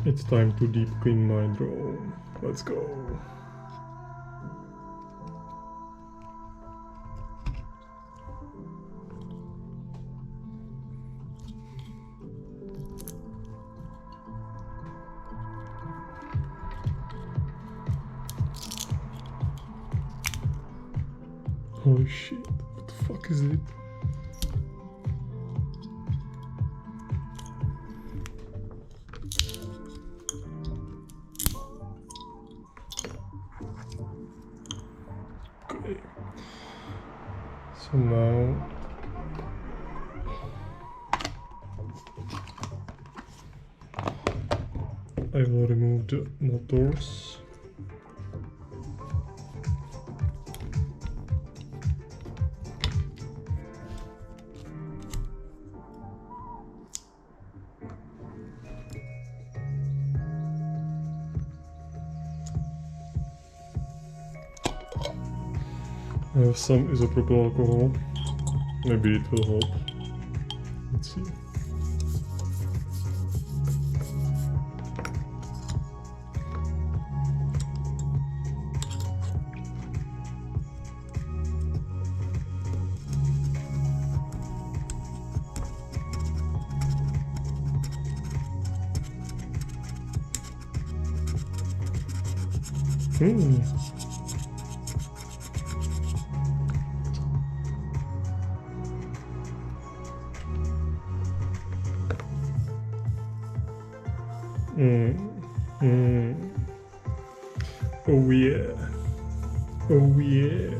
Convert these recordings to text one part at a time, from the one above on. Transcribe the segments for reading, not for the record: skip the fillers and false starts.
It's time to deep clean my drone. Let's go. Holy shit, what the fuck is it? Okay. So now I will remove the motors. I have some isopropyl alcohol. Maybe it will help. Let's see. Oh yeah. Oh yeah.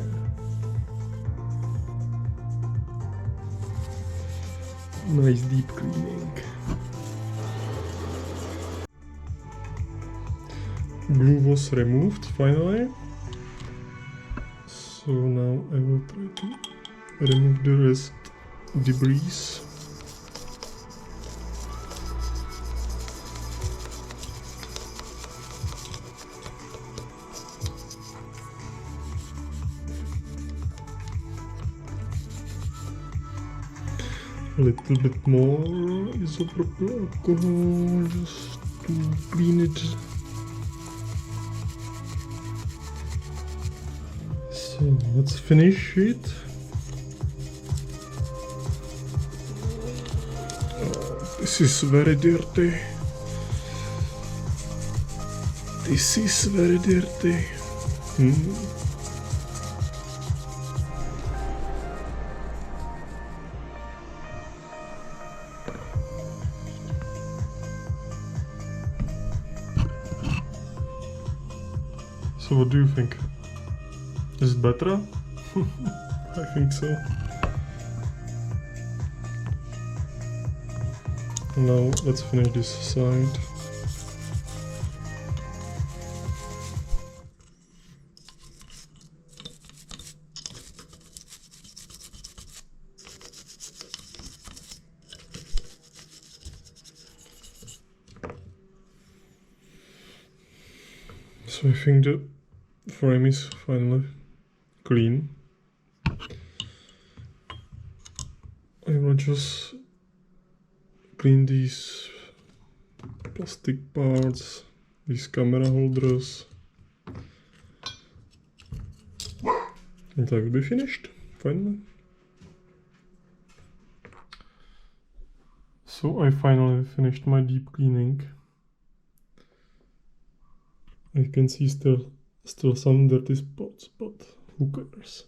Nice deep cleaning. Glue was removed finally. So now I will try to remove the rest debris. A little bit more isopropyl alcohol just to clean it. So let's finish it. Oh, this is very dirty. This is very dirty. So what do you think? Is it better? I think so. Now let's finish this side. So I think the frame is finally clean. I will just clean these plastic parts, these camera holders, and I will be finished finally. So I finally finished my deep cleaning. I can see still some dirty spots, but who cares?